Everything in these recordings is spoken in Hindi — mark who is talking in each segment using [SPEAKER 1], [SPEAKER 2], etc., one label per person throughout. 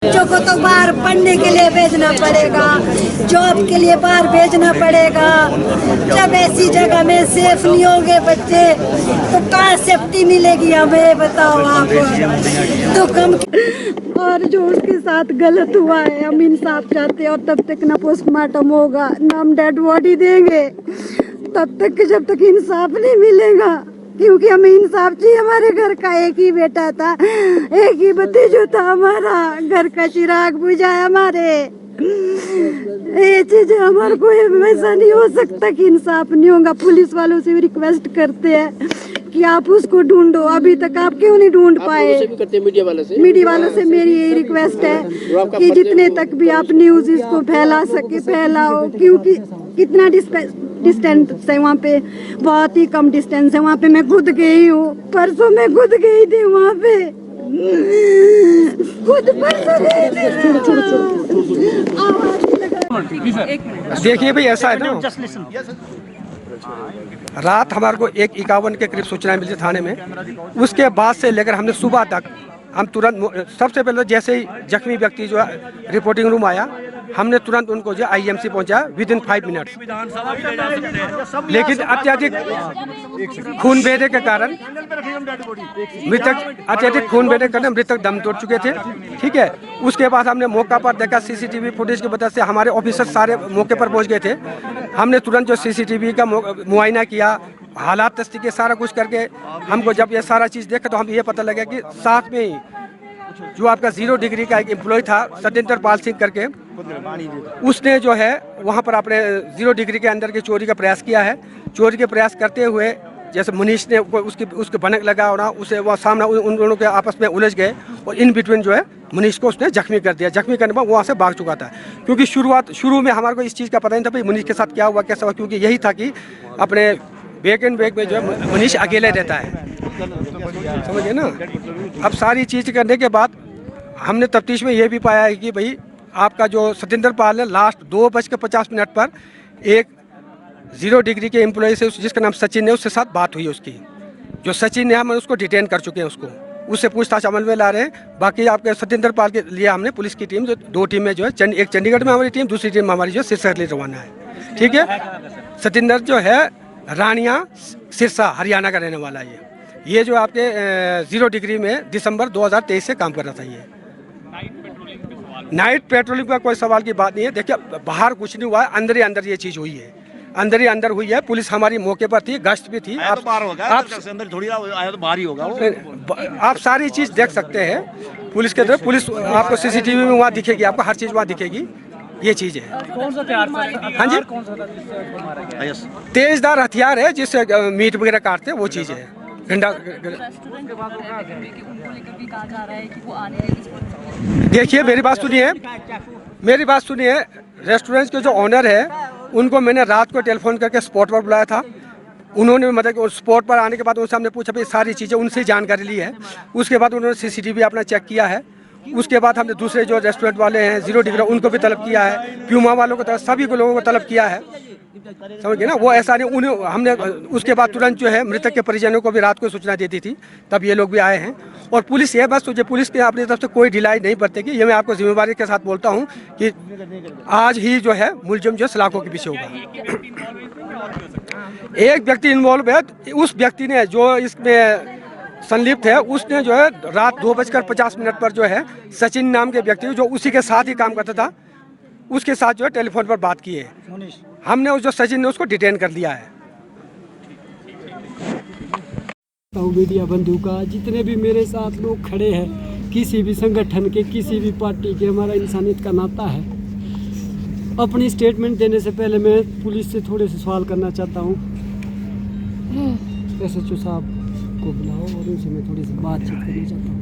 [SPEAKER 1] बच्चों को तो बाहर पढ़ने के लिए भेजना पड़ेगा, जॉब के लिए बाहर भेजना पड़ेगा। जब ऐसी जगह में सेफ नहीं होंगे बच्चे तो कहाँ सेफ्टी मिलेगी हमें, बताओ आप। तो कम और जो उसके साथ गलत हुआ है हम इंसाफ चाहते हैं, और तब तक ना पोस्टमार्टम होगा ना हम डेड बॉडी देंगे, तब तक जब तक इंसाफ नहीं मिलेगा। क्योंकि हमें इंसाफ चाहिए। हमारे घर का एक ही बेटा था, एक ही भतीजो था, हमारा घर का चिराग बुझा है हमारे। ये चीज हमारे को वैसा नहीं हो सकता कि इंसाफ नहीं होगा। पुलिस वालों से भी रिक्वेस्ट करते हैं कि आप उसको ढूंढो, अभी तक आप क्यों नहीं ढूंढ पाए। मीडिया वालों से मेरी यही रिक्वेस्ट है कि जितने तक भी आप न्यूज इसको फैला सके फैलाओ, क्योंकि कितना डिस्टेंस है वहाँ पे, बहुत ही कम डिस्टेंस है। वहाँ पे मैं खुद गई हूँ, परसों मैं खुद गई थी वहाँ पे, खुद परसों गई थी।
[SPEAKER 2] देखिए भाई, ऐसा है ना, रात हमारे को 1:51 के करीब सूचना मिली थाने में। उसके बाद से लेकर हमने सुबह तक हम तुरंत, सबसे पहले जैसे ही जख्मी व्यक्ति जो है रिपोर्टिंग रूम आया, हमने तुरंत उनको जो आईएमसी पहुंचा विदिन 5 मिनट्स। लेकिन अत्यधिक खून बहने के कारण मृतक दम तोड़ चुके थे। ठीक है, उसके बाद हमने मौका पर देखा, सीसीटीवी फुटेज की वजह से हमारे ऑफिसर सारे मौके पर पहुंच गए थे। हमने तुरंत जो सीसीटीवी का मुआयना किया, हालात तस्दीक सारा कुछ करके हमको जब ये सारा चीज़ देखा तो हम ये पता लगा कि साथ में ही जो आपका 0 डिग्री का एक एम्प्लॉय था सत्येंद्र पाल सिंह करके, उसने जो है वहाँ पर अपने 0 डिग्री के अंदर की चोरी का प्रयास किया है। चोरी के प्रयास करते हुए जैसे मनीष ने उसके भनक लगा और उसे वह सामना उन दोनों के आपस में उलझ गए और इन बिटवीन जो है मनीष को उसने जख्मी कर दिया। जख्मी करने पर वहाँ से भाग चुका था। क्योंकि शुरू में हमारे को इस चीज़ का पता नहीं था भाई मनीष के साथ क्या हुआ कैसा हुआ, क्योंकि यही था कि अपने बैक एंड बैक में जो है मनीष अकेले रहता है, समझिए ना। अब सारी चीज़ करने के बाद हमने तफ्तीश में ये भी पाया है कि भाई आपका जो सत्येंद्र पाल है लास्ट 2:50 पर एक 0 डिग्री के एम्प्लॉय से जिसका नाम सचिन है उसके साथ बात हुई उसकी। जो सचिन है हम उसको डिटेन कर चुके हैं, उससे पूछताछ अमल में ला रहे हैं। बाकी आपके सत्येंद्र पाल के लिए हमने पुलिस की टीम जो 2 टीम में जो है, एक चंडीगढ़ में हमारी टीम, दूसरी टीम हमारी जो सिरसा के लिए रवाना है। ठीक है, सत्येंद्र जो है रानिया सिरसा हरियाणा का रहने वाला है। ये जो आपके 0 डिग्री में दिसंबर 2023 से काम कर रहा था। ये नाइट पेट्रोलिंग का कोई सवाल की बात नहीं है। देखिए बाहर कुछ नहीं हुआ है, अंदर ही अंदर ये चीज़ हुई है, अंदर ही अंदर हुई है। पुलिस हमारी मौके पर थी, गश्त भी थी। आप अंदर थोड़ी आया तो बाहर ही होगा वो। आप सारी चीज़ देख सकते हैं पुलिस के तरफ। पुलिस आपको सीसीटीवी में वहाँ दिखेगी, आपको हर चीज़ वहाँ दिखेगी। ये चीज़ है।
[SPEAKER 3] कौन सा हथियार?
[SPEAKER 2] हाँ जी, तेजदार हथियार है जिससे मीट वगैरह काटते हैं, वो चीज़ है। देखिए मेरी बात सुनिए, रेस्टोरेंट के जो ऑनर है उनको मैंने रात को टेलीफोन करके स्पॉट पर बुलाया था। उन्होंने मतलब स्पॉट पर आने के बाद उनसे हमने पूछा भाई सारी चीज़ें, उनसे जानकारी ली है। उसके बाद उन्होंने सीसीटीवी अपना चेक किया है। उसके बाद हमने दूसरे जो रेस्टोरेंट वाले हैं 0 डिग्री उनको भी तलब किया है, प्यूमा वालों को तलब, सभी को लोगों को तलब किया है। समझ गए ना, वो ऐसा नहीं। उन्हें हमने उसके बाद तुरंत जो है मृतक के परिजनों को भी रात को सूचना दे दी थी, तब ये लोग भी आए हैं। और पुलिस ये बस तुझे पुलिस की अपनी तरफ से कोई ढिलाई नहीं बरतेगी, ये मैं आपको जिम्मेदारी के साथ बोलता हूँ कि आज ही जो है मुलजिम जो सलाखों के पीछे होगा। एक व्यक्ति इन्वॉल्व है, उस व्यक्ति ने जो इसमें संलिप्त है उसने जो है रात 2:50 पर जो है सचिन नाम के व्यक्ति जो उसी के साथ ही काम करता था उसके साथ जो है टेलीफोन पर बात की है। हमने उस जो सचिन ने उसको डिटेन कर लिया है।
[SPEAKER 4] मीडिया बंधु का जितने भी मेरे साथ लोग खड़े हैं, किसी भी संगठन के, किसी भी पार्टी के, हमारा इंसानियत का नाता है। अपनी स्टेटमेंट देने से पहले मैं पुलिस से थोड़े से सवाल करना चाहता हूँ। SHO साहब को बुलाओ और उनसे मैं थोड़ी सी बातचीत करना चाहता हूँ,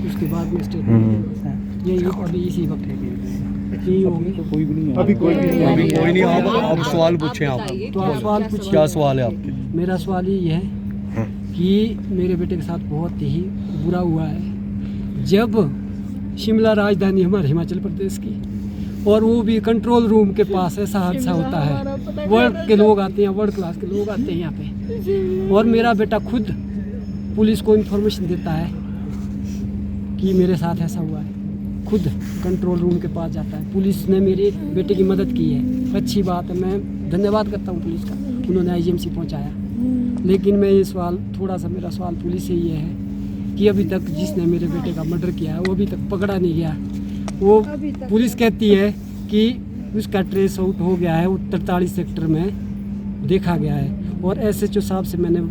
[SPEAKER 4] उसके बाद में स्टेटमेंट यही अभी इसी वक्त यही होगी।
[SPEAKER 5] कोई भी नहीं, अभी कोई नहीं। आप सवाल पूछें। आप
[SPEAKER 4] तो आप सवाल पूछिए।
[SPEAKER 5] क्या सवाल है आपके?
[SPEAKER 4] मेरा सवाल ये है कि मेरे बेटे के साथ बहुत ही बुरा हुआ है। जब शिमला राजधानी हमारे हिमाचल प्रदेश की, और वो भी कंट्रोल रूम के पास ऐसा हादसा होता है, वर्ल्ड के लोग आते हैं, वर्ल्ड क्लास के लोग आते हैं यहाँ पे, और मेरा बेटा खुद पुलिस को इन्फॉर्मेशन देता है कि मेरे साथ ऐसा हुआ है। खुद कंट्रोल रूम के पास जाता है। पुलिस ने मेरे बेटे की मदद की है, अच्छी बात है, मैं धन्यवाद करता हूँ पुलिस का, उन्होंने आईजीएमसी पहुँचाया। लेकिन मैं ये सवाल, थोड़ा सा मेरा सवाल पुलिस से ये है कि अभी तक जिसने मेरे बेटे का मर्डर किया है वो अभी तक पकड़ा नहीं गया। वो पुलिस कहती है कि उसका ट्रेस आउट हो गया है, वो 43 सेक्टर में देखा गया है। और SHO साहब से मैंने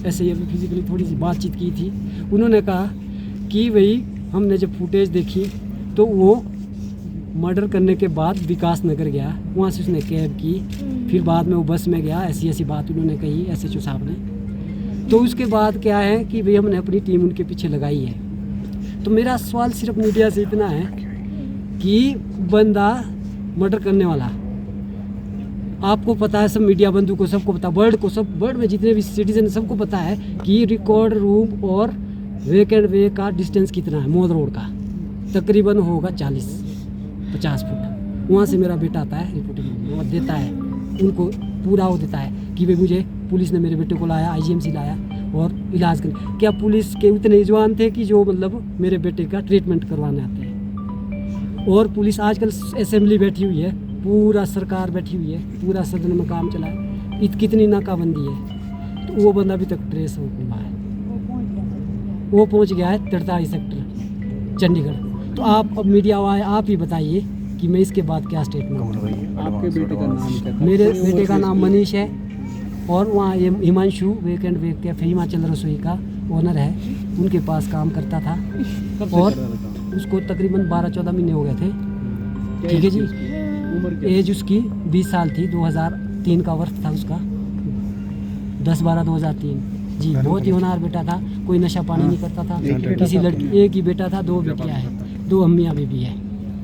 [SPEAKER 4] ऐसे ही अभी फिजिकली थोड़ी सी बातचीत की थी, उन्होंने कहा कि भाई हमने जब फुटेज देखी तो वो मर्डर करने के बाद विकास नगर गया, वहाँ से उसने कैब की, फिर बाद में वो बस में गया, ऐसी बात उन्होंने कही SHO साहब ने। तो उसके बाद क्या है कि भाई हमने अपनी टीम उनके पीछे लगाई है। तो मेरा सवाल सिर्फ मीडिया से इतना है कि बंदा मर्डर करने वाला, आपको पता है, सब मीडिया बंधु को सबको पता, वर्ल्ड में जितने भी सिटीजन सबको पता है कि रिकॉर्ड रूम और वेकेंड वे का डिस्टेंस कितना है। मॉल रोड का तकरीबन होगा 40-50 फुट। वहाँ से मेरा बेटा आता है, रिपोर्टिंग देता है उनको, पूरा वो देता है कि भाई मुझे पुलिस ने मेरे बेटे को लाया, आईजीएमसी लाया और इलाज कर। क्या पुलिस के उतने जवान थे कि जो मतलब मेरे बेटे का ट्रीटमेंट करवाने आते हैं? और पुलिस आजकल असेंबली बैठी हुई है, पूरा सरकार बैठी हुई है, पूरा सदन में काम चला है, कितनी नाकाबंदी है, तो वो बंदा अभी तक ट्रेस हो हुआ है। वो पहुंच गया है 43 सेक्टर चंडीगढ़। तो आप अब मीडिया वाले आप ही बताइए कि मैं इसके बाद क्या स्टेटमेंट दूँ।
[SPEAKER 5] आपके बेटे का नाम क्या था?
[SPEAKER 4] मेरे बेटे का नाम मनीष है और वहाँ ये हिमांशु वेकेंड वे कैफे हिमाचल रसोई का ओनर है, उनके पास काम करता था। और उसको तकरीबन 12-14 महीने हो गए थे, ठीक है जी। एज उसकी 20 साल थी, 2003 का वर्ष था उसका, 10/12/2003 जी। बहुत ही होनहार बेटा था, कोई नशा पानी नहीं करता था, किसी लड़की, एक ही बेटा था, 2 बेटियाँ हैं, 2 अम्मियाँ बेबी है,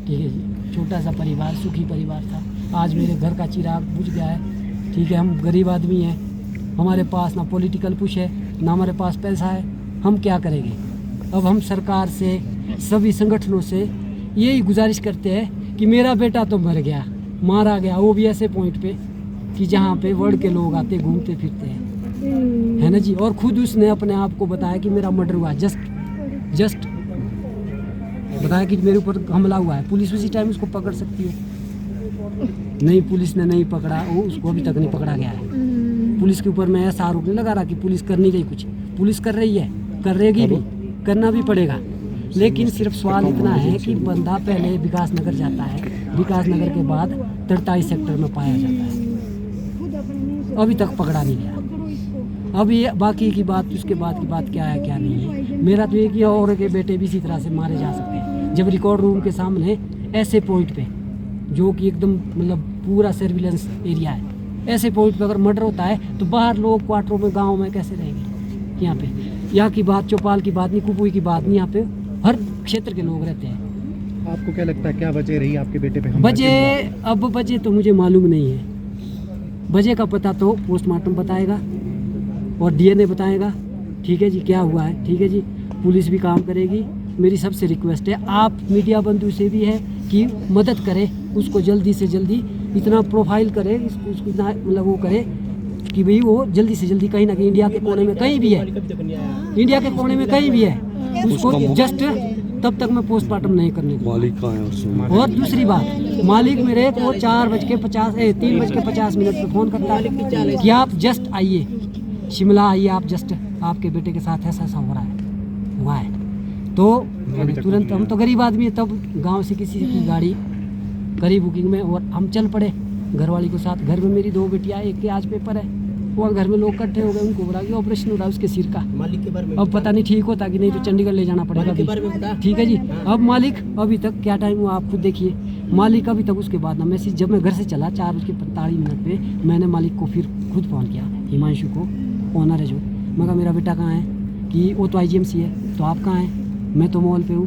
[SPEAKER 4] ठीक है जी। छोटा सा परिवार, सुखी परिवार था। आज मेरे घर का चिराग बुझ गया है, ठीक है। हम गरीब आदमी हैं, हमारे पास ना पॉलिटिकल पुश है, ना हमारे पास पैसा है, हम क्या करेंगे? अब हम सरकार से, सभी संगठनों से यही गुजारिश करते हैं कि मेरा बेटा तो मर गया, मारा गया, वो भी ऐसे पॉइंट पे कि जहाँ पे वर्ल्ड के लोग आते घूमते फिरते हैं, है ना जी। और खुद उसने अपने आप को बताया कि मेरा मर्डर हुआ, जस्ट बताया कि मेरे ऊपर हमला हुआ है। पुलिस उसी टाइम उसको पकड़ सकती है, नहीं, पुलिस ने नहीं पकड़ा, वो उसको अभी तक नहीं पकड़ा गया है। पुलिस के ऊपर मैं ऐसा आरोप नहीं लगा रहा कि पुलिस कर नहीं रही कुछ, पुलिस कर रही है, कर रहेगी भी, करना भी पड़ेगा। लेकिन सिर्फ सवाल इतना है कि बंदा पहले विकास नगर जाता है, विकास नगर के बाद 43 सेक्टर में पाया जाता है, अभी तक पकड़ा नहीं गया। अब ये बाकी की बात, उसके बाद की बात क्या है क्या नहीं है। मेरा तो एक ही, और के बेटे भी इसी तरह से मारे जा सकते हैं जब रिकॉर्ड रूम के सामने ऐसे पॉइंट पे, जो कि एकदम मतलब पूरा सर्विलेंस एरिया है, ऐसे पॉइंट पे अगर मर्डर होता है तो बाहर लोग क्वार्टरों में, गाँव में कैसे रहेंगे? यहाँ पे, यहाँ की बात, चौपाल की बात नहीं, कुपुई की बात नहीं, यहाँ पे हर क्षेत्र के लोग रहते हैं।
[SPEAKER 5] आपको क्या लगता है क्या वजह रही आपके बेटे पे हमला?
[SPEAKER 4] वजह तो मुझे मालूम नहीं है, वजह का पता तो पोस्टमार्टम बताएगा और DNA बताएगा, ठीक है जी, क्या हुआ है, ठीक है जी। पुलिस भी काम करेगी। मेरी सबसे रिक्वेस्ट है, आप मीडिया बंधु से भी है कि मदद करें, उसको जल्दी से जल्दी इतना प्रोफाइल करे, उसको इतना मतलब वो करे कि भाई वो जल्दी से जल्दी कहीं ना कहीं इंडिया के कोने में कहीं भी है, इंडिया के कोने में कहीं भी है, उसको जस्ट तब तक मैं पोस्टमार्टम नहीं करने दूंगा।
[SPEAKER 5] मालिक कहाँ है?
[SPEAKER 4] और दूसरी बात, मालिक मेरे को 3:50 पे फ़ोन करता है कि आप जस्ट आइए, शिमला आइए, आप जस्ट, आपके बेटे के साथ ऐसा ऐसा हुआ है। तो तुरंत, हम तो गरीब आदमी है, तब गांव से किसी की गाड़ी करी बुकिंग में और हम चल पड़े घरवाली के साथ। घर में मेरी 2 बेटियाँ, एक के आज पेपर है, और घर में लोग इकट्ठे हो गए, उनको बोला कि ऑपरेशन हो रहा है उसके सिर का। मालिक के बारे में अब पता नहीं ठीक होता कि नहीं, तो चंडीगढ़ ले जाना पड़ेगा, ठीक है जी। अब मालिक अभी तक क्या टाइम हुआ आप खुद देखिए, मालिक अभी तक उसके बाद ना मैसेज, जब मैं घर से चला 4:45 पे मैंने मालिक को फिर खुद फ़ोन किया, हिमांशु को, ओनर है जो, मैं कहा मेरा बेटा कहाँ है, कि वो तो IGMC है, तो आप कहाँ हैं? मैं तो मॉल पे हूँ।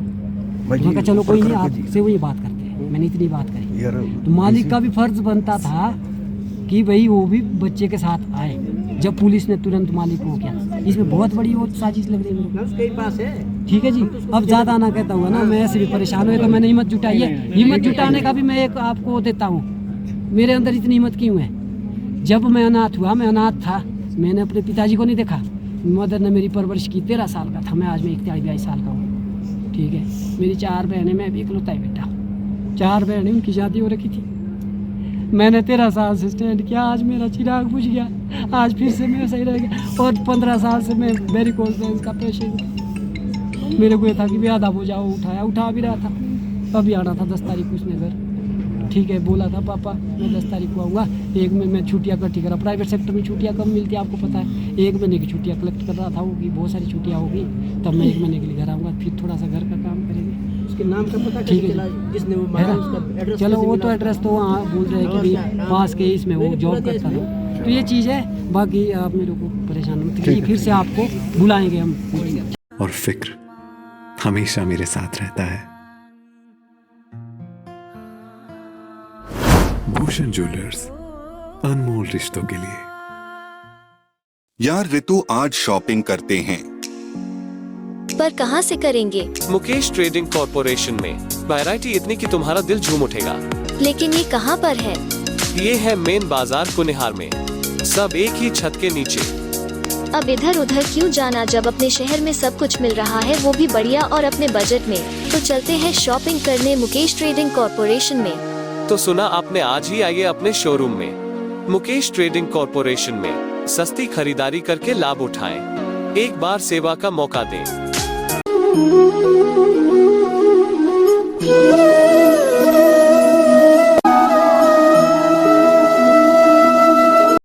[SPEAKER 4] मैं कहा चलो कोई नहीं, आपसे वही बात करते हैं। मैंने इतनी बात करी, तो मालिक का भी फर्ज बनता था कि भाई वो भी बच्चे के साथ आए, जब पुलिस ने तुरंत मालिक को किया। इसमें बहुत बड़ी वो साजिश लग रही है मेरे को, ठीक है जी। अब ज़्यादा ना कहता हुआ ना, मैं ऐसे भी परेशान हुए, तो मैंने हिम्मत जुटाई है। हिम्मत जुटाने का भी मैं एक आपको देता हूँ, मेरे अंदर इतनी हिम्मत क्यों है। जब मैं अनाथ हुआ, मैं अनाथ था, मैंने अपने पिताजी को नहीं देखा, मदर ने मेरी परवरिश की, 13 साल का था मैं, आज मैं 41-42 साल का हूँ, ठीक है, मेरी 4 बहनें, मैं भी इकलौता ही बेटा। 4 बहनें, उनकी शादी हो रखी थी। मैंने 13 साल से स्टैंड किया, आज मेरा चिराग बुझ गया, आज फिर से मैं सही रह गया। और 15 साल से मैं वेरिकोज वेन्स का पेशेंट। मेरे को ये था कि भी आधा बोझा उठा भी रहा था। अभी आना था 10 तारीख को उसने घर, ठीक है, बोला था पापा मैं 10 तारीख को आऊँगा। एक में मैं छुट्टियाँ इकट्ठी करा, प्राइवेट सेक्टर में छुट्टियाँ कम मिलती है आपको पता है। 1 महीने की छुट्टियाँ कलेक्ट कर रहा था, होगी बहुत सारी छुट्टियाँ होगी, तब मैं 1 महीने के लिए घर आऊँगा, फिर थोड़ा सा घर का काम करेंगे।
[SPEAKER 3] उसके नाम का पता
[SPEAKER 4] ठीक है
[SPEAKER 3] चला जिसने वो मारा, उसका एड्रेस
[SPEAKER 4] चलो
[SPEAKER 3] कैसे
[SPEAKER 4] वो
[SPEAKER 3] मिला?
[SPEAKER 4] तो एड्रेस तो वहाँ बोल रहे हैं कि भाई पास के इसमें वो जॉब करता था, तो ये चीज़ है। बाकी आप मेरे को परेशान मत कीजिए, फिर से आपको बुलाएंगे हम।
[SPEAKER 6] और फिक्र हमेशा मेरे साथ रहता है। भूषण ज्वेलर्स, अनमोल रिश्तों के लिए।
[SPEAKER 7] यार रितु, आज शॉपिंग करते हैं।
[SPEAKER 8] पर कहाँ से करेंगे?
[SPEAKER 9] मुकेश ट्रेडिंग कॉर्पोरेशन में वैरायटी इतनी कि तुम्हारा दिल झूम उठेगा।
[SPEAKER 8] लेकिन ये कहाँ पर है?
[SPEAKER 9] ये है मेन बाजार कुनिहार में, सब एक ही छत के नीचे।
[SPEAKER 8] अब इधर उधर क्यों जाना जब अपने शहर में सब कुछ मिल रहा है, वो भी बढ़िया और अपने बजट में। तो चलते हैं शॉपिंग करने मुकेश ट्रेडिंग कॉर्पोरेशन में।
[SPEAKER 9] तो सुना आपने, आज ही आइए अपने शोरूम में। मुकेश ट्रेडिंग कॉर्पोरेशन में सस्ती खरीदारी करके लाभ उठाएं। एक बार सेवा का मौका दें।